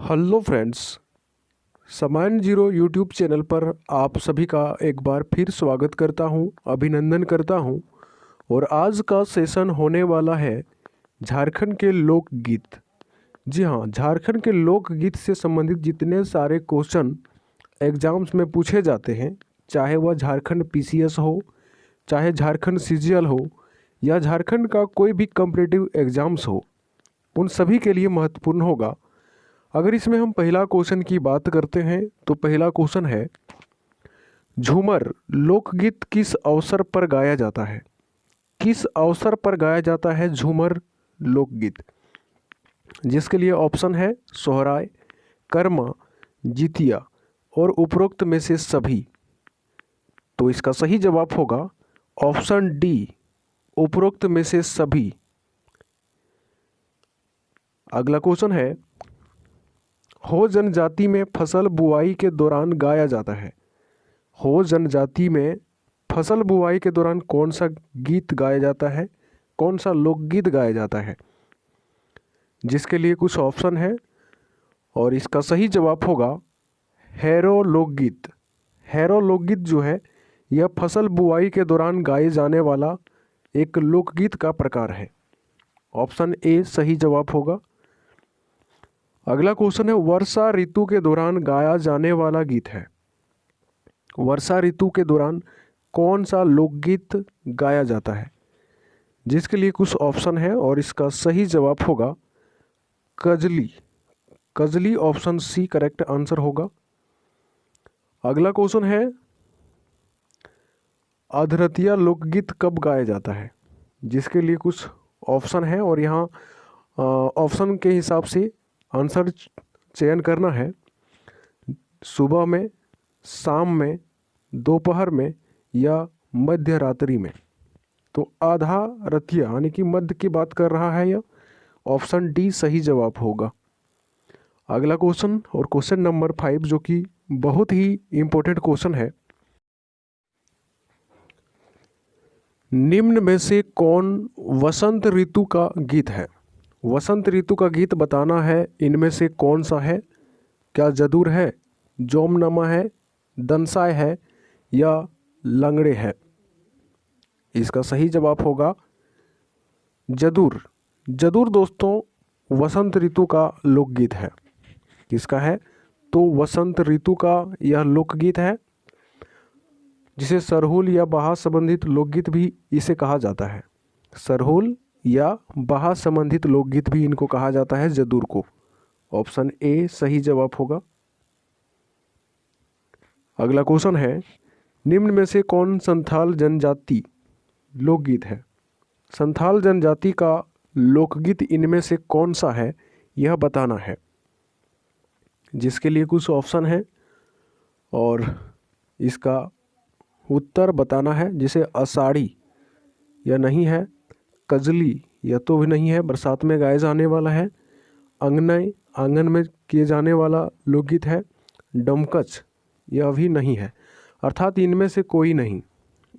Hello friends, सामान्य zero YouTube channel पर आप सभी का एक बार फिर स्वागत करता हूं, अभिनंदन करता हूं। और आज का सेशन होने वाला है झारखंड के लोकगीत। जी हाँ, झारखंड के लोकगीत से संबंधित जितने सारे क्वेश्चन एग्जाम्स में पूछे जाते हैं, चाहे वह झारखंड पीसीएस हो, चाहे झारखंड सीजीएल हो, या झारखंड का कोई भी कॉम्पिटिटिव एग्ज़ाम्स हो, उन सभी के लिए महत्वपूर्ण होगा। अगर इसमें हम पहला क्वेश्चन की बात करते हैं तो पहला क्वेश्चन है, झूमर लोकगीत किस अवसर पर गाया जाता है? किस अवसर पर गाया जाता है झूमर लोकगीत? जिसके लिए ऑप्शन है सोहराय, कर्मा, जितिया और उपरोक्त में से सभी। तो इसका सही जवाब होगा ऑप्शन डी, उपरोक्त में से सभी। अगला क्वेश्चन है, हो जनजाति में फसल बुआई के दौरान गाया जाता है। हो जनजाति में फसल बुआई के दौरान कौन सा गीत गाया जाता है, कौन सा लोकगीत गाया जाता है? जिसके लिए कुछ ऑप्शन है और इसका सही जवाब होगा हैरो लोकगीत। हैरो लोकगीत जो है यह फसल बुआई के दौरान गाए जाने वाला एक लोकगीत का प्रकार है। ऑप्शन ए सही जवाब होगा। अगला क्वेश्चन है, वर्षा ऋतु के दौरान गाया जाने वाला गीत है। वर्षा ऋतु के दौरान कौन सा लोकगीत गाया जाता है? जिसके लिए कुछ ऑप्शन है और इसका सही जवाब होगा Kajli. Kajli option C correct answer होगा। अगला क्वेश्चन है, अधरतिया लोकगीत कब गाया जाता है? जिसके लिए कुछ ऑप्शन है और यहाँ ऑप्शन के हिसाब से आंसर चयन करना है। सुबह में, शाम में, दोपहर में या मध्य रात्रि में। तो आधा रतिया यानी कि मध्य की बात कर रहा है, यह ऑप्शन डी सही जवाब होगा। अगला क्वेश्चन और क्वेश्चन नंबर 5 जो कि बहुत ही इम्पोर्टेंट क्वेश्चन है, निम्न में से कौन वसंत ऋतु का गीत है? वसंत ऋतु का गीत बताना है, इनमें से कौन सा है? क्या जदूर है, जोमनमा है, दनसाय है या लंगड़े है? इसका सही जवाब होगा जदूर। जदूर दोस्तों वसंत ऋतु का लोकगीत है। किसका है? तो वसंत ऋतु का यह लोकगीत है, जिसे सरहुल या बहा संबंधित लोकगीत भी इसे कहा जाता है। सरहुल या बहा संबंधित लोकगीत भी इनको कहा जाता है, जदूर को। ऑप्शन ए सही जवाब होगा। अगला क्वेश्चन है, निम्न में से कौन संथाल जनजाति लोकगीत है? संथाल जनजाति का लोकगीत इनमें से कौन सा है, यह बताना है। जिसके लिए कुछ ऑप्शन है और इसका उत्तर बताना है, जिसे अषाढ़ी या नहीं है, कजली या तो भी नहीं है, बरसात में गाया जाने वाला है, अंगनय आंगन में किए जाने वाला लोकगीत है, डमकच यह भी नहीं है। अर्थात इनमें से कोई नहीं,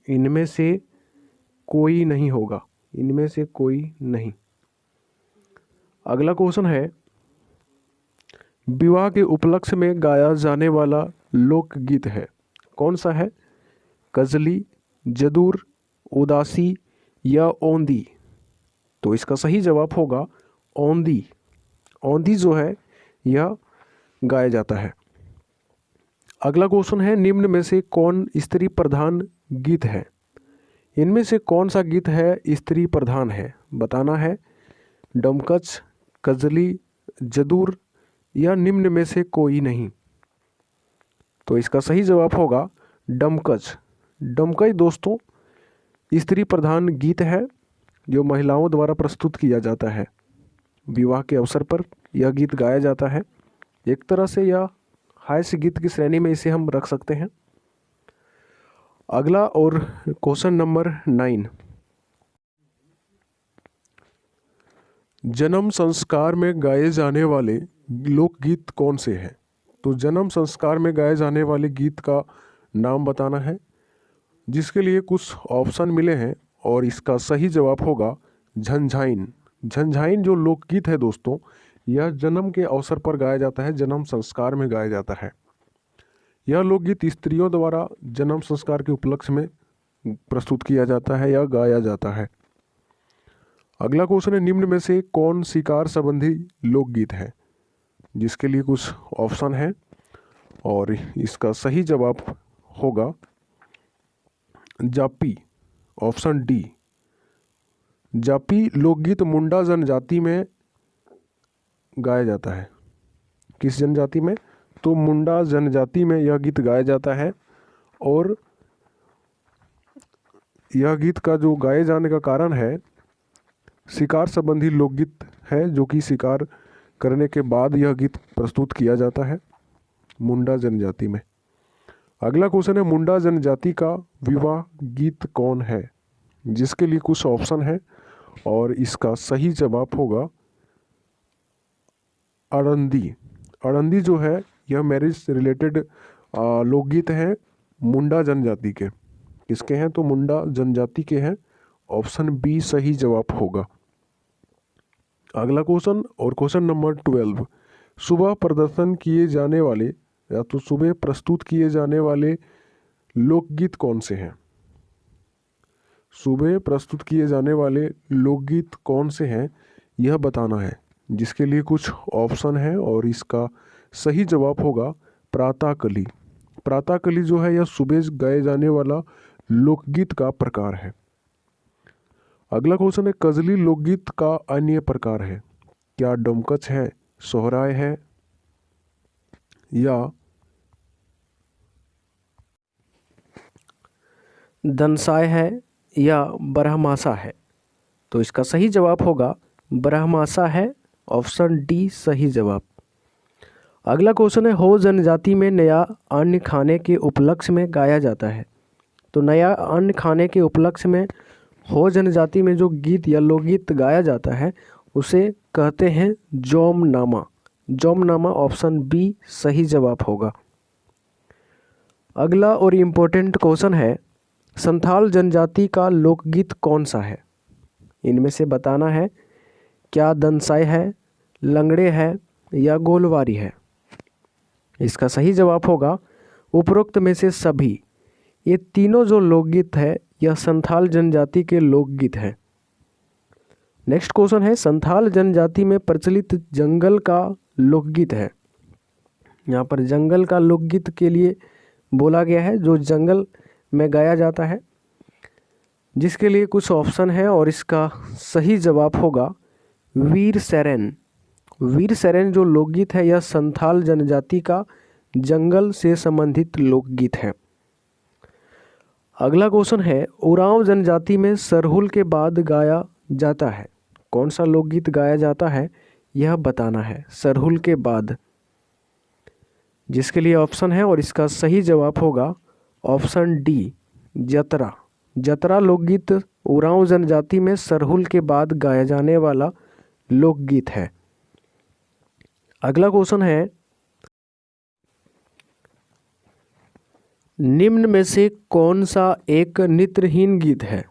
इनमें से कोई नहीं होगा, इनमें से कोई नहीं। अगला क्वेश्चन है, विवाह के उपलक्ष्य में गाया जाने वाला लोकगीत है, कौन सा है? कजली, जदूर, उदासी या औंधी? तो इसका सही जवाब होगा औंधी। औंधी जो है यह गाया जाता है। अगला क्वेश्चन है, निम्न में से कौन स्त्री प्रधान गीत है? इनमें से कौन सा गीत है स्त्री प्रधान है, बताना है। डमकच, कजली, जदूर या निम्न में से कोई नहीं? तो इसका सही जवाब होगा डमकच। डमकच दोस्तों स्त्री प्रधान गीत है, जो महिलाओं द्वारा प्रस्तुत किया जाता है। विवाह के अवसर पर यह गीत गाया जाता है। एक तरह से यह हास्य गीत की श्रेणी में इसे हम रख सकते हैं। अगला और क्वेश्चन नंबर 9, जन्म संस्कार में गाए जाने वाले लोकगीत कौन से हैं? तो जन्म संस्कार में गाए जाने वाले गीत का नाम बताना है। जिसके लिए कुछ ऑप्शन मिले हैं और इसका सही जवाब होगा झंझाइन। झंझाइन जो लोकगीत है दोस्तों, यह जन्म के अवसर पर गाया जाता है, जन्म संस्कार में गाया जाता है। यह लोकगीत स्त्रियों द्वारा जन्म संस्कार के उपलक्ष्य में प्रस्तुत किया जाता है या गाया जाता है। अगला क्वेश्चन है, निम्न में से कौन शिकार संबंधी लोकगीत है? जिसके लिए कुछ ऑप्शन है और इसका सही जवाब होगा जापी, ऑप्शन डी। जापी लोकगीत मुंडा जनजाति में गाया जाता है। किस जनजाति में? तो मुंडा जनजाति में यह गीत गाया जाता है और यह गीत का जो गाए जाने का कारण है, शिकार संबंधी लोकगीत है, जो कि शिकार करने के बाद यह गीत प्रस्तुत किया जाता है मुंडा जनजाति में। अगला क्वेश्चन है, मुंडा जनजाति का विवाह गीत कौन है? जिसके लिए कुछ ऑप्शन है और इसका सही जवाब होगा अड़ंदी। अड़ंदी जो है यह मैरिज रिलेटेड लोकगीत हैं मुंडा जनजाति के। किसके हैं? तो मुंडा जनजाति के हैं। ऑप्शन बी सही जवाब होगा। अगला क्वेश्चन और क्वेश्चन नंबर 12, सुबह प्रदर्शन किए जाने वाले या तो सुबह प्रस्तुत किए जाने वाले लोकगीत कौन से हैं? सुबह प्रस्तुत किए जाने वाले लोकगीत कौन से हैं यह बताना है। जिसके लिए कुछ ऑप्शन है और इसका सही जवाब होगा प्रातःकली। प्रातःकली जो है यह सुबह गाए जाने वाला लोकगीत का प्रकार है। अगला क्वेश्चन है, कजली लोकगीत का अन्य प्रकार है। क्या डोमकच है, सोहराय है या दनसाय है या बरहमासा है? तो इसका सही जवाब होगा बरहमासा है। ऑप्शन डी सही जवाब। अगला क्वेश्चन है, हो जनजाति में नया अन्न खाने के उपलक्ष्य में गाया जाता है। तो नया अन्न खाने के उपलक्ष्य में हो जनजाति में जो गीत या लोकगीत गाया जाता है उसे कहते हैं जोमनामा। जोमनामा ऑप्शन बी सही जवाब होगा। अगला और इम्पोर्टेंट क्वेश्चन है, संथाल जनजाति का लोकगीत कौन सा है? इनमें से बताना है। क्या दनसाई है, लंगड़े है या गोलवारी है? इसका सही जवाब होगा उपरोक्त में से सभी। ये तीनों जो लोकगीत है यह संथाल जनजाति के लोकगीत है। नेक्स्ट क्वेश्चन है, संथाल जनजाति में प्रचलित जंगल का लोकगीत है। यहाँ पर जंगल का लोकगीत के लिए बोला गया है, जो जंगल में गाया जाता है। जिसके लिए कुछ ऑप्शन है और इसका सही जवाब होगा वीर सैरेन। वीर सैरेन जो लोकगीत है यह संथाल जनजाति का जंगल से संबंधित लोकगीत है। अगला क्वेश्चन है, उरांव जनजाति में सरहुल के बाद गाया जाता है। कौन सा लोकगीत गाया जाता है यह बताना है, सरहुल के बाद। जिसके लिए ऑप्शन है और इसका सही जवाब होगा ऑप्शन डी जतरा। जतरा लोकगीत उरांव जनजाति में सरहुल के बाद गाया जाने वाला लोकगीत है। अगला क्वेश्चन है, निम्न में से कौन सा एक नित्यहीन गीत है?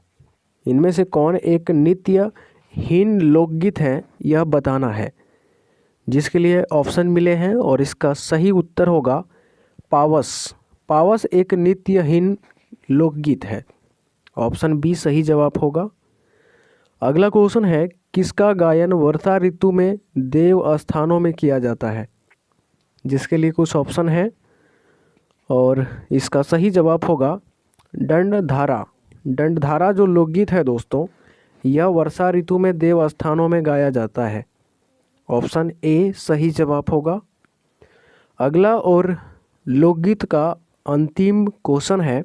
इनमें से कौन एक नित्यहीन लोकगीत है यह बताना है। जिसके लिए ऑप्शन मिले हैं और इसका सही उत्तर होगा पावस। पावस एक नित्यहीन लोकगीत है। ऑप्शन बी सही जवाब होगा। अगला क्वेश्चन है, किसका गायन वर्षा ऋतु में देव स्थानों में किया जाता है? जिसके लिए कुछ ऑप्शन है और इसका सही जवाब होगा दंडधारा। दंडधारा जो लोकगीत है दोस्तों यह वर्षा ऋतु में देव स्थानों में गाया जाता है। ऑप्शन ए सही जवाब होगा। अगला और लोकगीत का अंतिम क्वेश्चन है,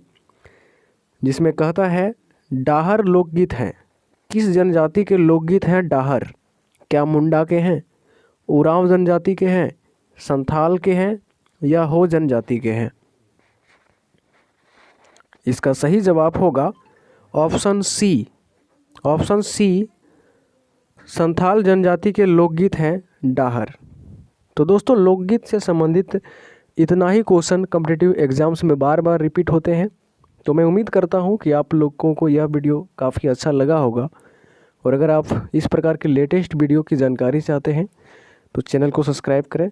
जिसमें कहता है डाहर लोकगीत हैं। किस जनजाति के लोकगीत हैं डाहर? क्या मुंडा के हैं, उरांव जनजाति के हैं, संथाल के हैं या हो जनजाति के हैं? इसका सही जवाब होगा option C. Option C Santhal जनजाति के लोकगीत हैं डाहर। तो दोस्तों लोकगीत से संबंधित इतना ही क्वेश्चन कॉम्पिटिटिव एग्जाम्स में बार बार रिपीट होते हैं। तो मैं उम्मीद करता हूं कि आप लोगों को यह वीडियो काफ़ी अच्छा लगा होगा। और अगर आप इस प्रकार के लेटेस्ट वीडियो की जानकारी चाहते हैं तो चैनल को सब्सक्राइब करें।